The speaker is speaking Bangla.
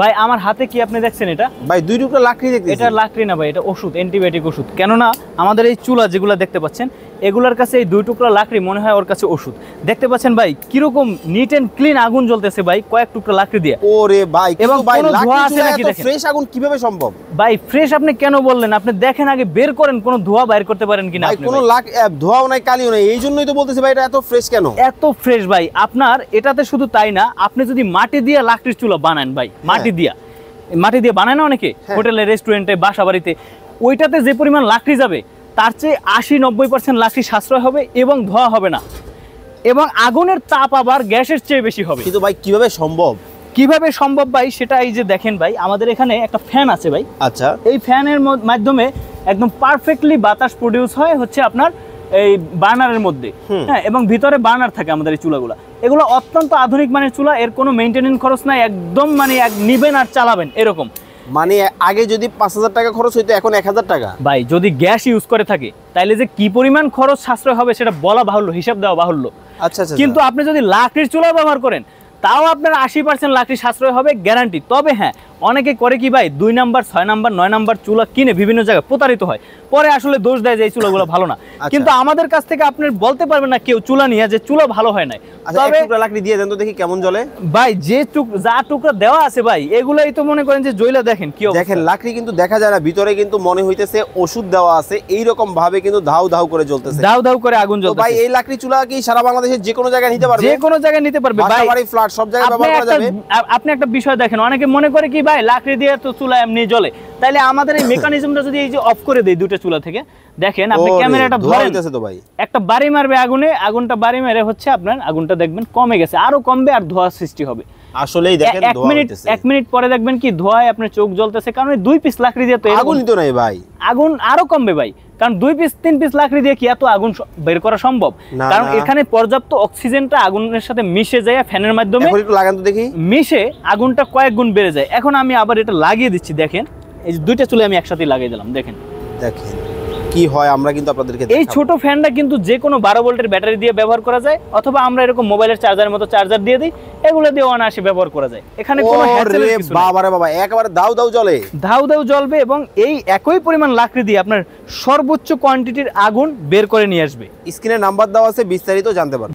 ভাই আমার হাতে কি আপনি দেখছেন এটা? ভাই দুই টুকরা লাকড়ি দেখতেছি। এটা লাকড়ি না ভাই, এটা ওষুধ, অ্যান্টিবায়োটিক ওষুধ। কেননা আমাদের এই চুলা যেগুলো দেখতে পাচ্ছেন এগুলোর কাছে এই দুই টুকরা লাকড়ি মনে হয় ওর কাছে ওষুধ। দেখতে পাচ্ছেন ভাই কিরকম নিট এন্ড ক্লিন আগুন জ্বলতেছে ভাই কয়েক টুকরা লাকড়ি দিয়ে। ওরে ভাই, এবং ভাই কোনো ধোঁয়া আছে নাকি এত দেখেন। ফ্রেশ আগুন কিভাবে সম্ভব? ভাই ফ্রেশ আপনি কেন বললেন? আপনি দেখেন আগে, বের করেন কোনো ধোঁয়া বাইর করতে পারেন কিনা ভাই আপনি। কোনো ধোঁয়াও নাই, কালিও নাই, এই জন্যই তো বলতেছি ভাই এটা এত ফ্রেশ কেন। এত ফ্রেশ ভাই। আপনার এটাতে শুধু তাই না, আপনি যদি মাটি দিয়ে লাকড়ির চুলা বানান ভাই, মাটি দিয়ে বানায় না অনেকে হোটেলে, রেস্টুরেন্টে, বাসা বাড়িতে, ওইটাতে যে পরিমাণ লাকড়ি যাবে তার চেয়ে 80-90% লাকড়ি সাশ্রয় হবে এবং ধোয়া হবে না, এবং আগুনের তাপ আবার গ্যাসের চেয়ে বেশি হবে। কিন্তু ভাই কিভাবে সম্ভব? কিভাবে সম্ভব ভাই সেটা এই যে দেখেন ভাই, আমাদের এখানে একটা ফ্যান আছে ভাই। আচ্ছা, এই ফ্যানের মাধ্যমে একদম পারফেক্টলি বাতাস প্রডিউস হয় হচ্ছে আপনার এই বার্নারের মধ্যে, হ্যাঁ, এবং ভিতরে বার্নার থাকে আমাদের এই চুলাগুলো। এগুলো অত্যন্ত আধুনিক মানের চুলা, এর কোনো মেইনটেনেন্স খরচ নাই, একদম মানে নিবেন আর চালাবেন এরকম। মানে আগে যদি 5000 টাকা খরচ হইতো এখন 1000 টাকা। ভাই যদি গ্যাস ইউজ করে থাকে তাইলে যে কি পরিমাণ খরচ সাশ্রয় হবে সেটা বলা বাহুল্য, হিসাব দেওয়া বাহুল্য। আচ্ছা আচ্ছা, কিন্তু আপনি যদি লাকড়ির চুলা ব্যবহার করেন তাও আপনার 80% লাকড়ি সাশ্রয় হবে গ্যারান্টি। তবে হ্যাঁ, অনেকে করে কি ভাই 2 নাম্বার, 6 নাম্বার, 9 নাম্বার চুলা কিনে বিভিন্ন জায়গায় প্রতারিত হয়, পরে আসলে দোষ দেয় যে এই চুলাগুলো ভালো না। কিন্তু আমাদের কাছ থেকে আপনি বলতে পারবেন না কেউ চুলা নিয়ে যে চুলা ভালো হয় না। তবে টুকরা লাকড়ি দিয়ে দেন তো দেখি কেমন জ্বলে। ভাই যে যা টুকরা দেওয়া আছে ভাই এগুলাই তো মনে করেন যে জ্বলা দেখেন কি অবস্থা। দেখেন লাকড়ি কিন্তু দেখা যায় না, ভিতরে কিন্তু মনে হইতেছে ওষুধ দেওয়া আছে, এই রকম ভাবে কিন্তু ধাউ ধাউ করে জ্বলতেছে, ধাউ ধাউ করে আগুন জ্বলতেছে। ভাই এই লাকড়ি চুলা কি সারা বাংলাদেশের যে কোনো জায়গায় নিতে পারবে? যে কোনো জায়গায় নিতে পারবে ভাই, বাড়ি, ফ্ল্যাট সব জায়গায় ব্যবহার করা যাবে। আপনি একটা বিষয় দেখেন, অনেকে মনে করে কি ভাই লাকড়ি দিয়ে তো চুলা এমনি জ্বলে, তাইলে আমাদের এই মেকানিজমটা যদি এই যে অফ করে দেই দুটো চুলা থেকে, দেখেন আপনি ক্যামেরাটা ধরেন তো ভাই একটা বাড়ি মারবে আগুনে, আগুনটা বাড়ি মেরে হচ্ছে আপনার আগুনটা দেখবেন কমে গেছে, আরো কমবে আর ধোঁয়া সৃষ্টি হবে। আসলেই দেখেন এক মিনিট পরে দেখবেন কি ধোঁয়ায় আপনার চোখ জ্বলতেছে, কারণ 2 পিস লাকড়ি দিয়ে তো আগুনই তো নাই ভাই, আগুন আরো কমবে ভাই, কারণ 2 পিস 3 পিস লাকড়ি দিয়ে কি এত আগুন বের করা সম্ভব? কারণ এখানে পর্যাপ্ত অক্সিজেনটা আগুনের সাথে মিশে যায় ফ্যানের মাধ্যমে, একটু লাগান তো দেখি, মিশে আগুনটা কয়েক গুণ বেড়ে যায়। এখন আমি আবার এটা লাগিয়ে দিচ্ছি, দেখেন এই যে দুইটা চুলে আমি একসাথে লাগিয়ে দিলাম, দেখেন কি হয়। আমরা কিন্তু আপনাদেরকে এই ছোট ফ্যানটা কিন্তু যে কোনো 12 ভোল্টের ব্যাটারি দিয়ে ব্যবহার করা যায়, অথবা আমরা এরকম মোবাইলের চার্জারের মতো চার্জার দিয়ে দিই, এগুলো দিয়ে অনায়াসে ব্যবহার করা যায়। এখানে কোনো হ্যাসেলের কিছু নেই। বাবারে বাবা, একেবারে দাউ দাউ জ্বলে, দাউ দাউ জ্বলবে, এবং এই একই পরিমাণ লাকড়ি দিয়ে আপনার সর্বোচ্চ কোয়ান্টিটির আগুন বের করে নিয়ে আসবে। স্ক্রিনে নাম্বার দেওয়া আছে, বিস্তারিত জানতে পারবেন।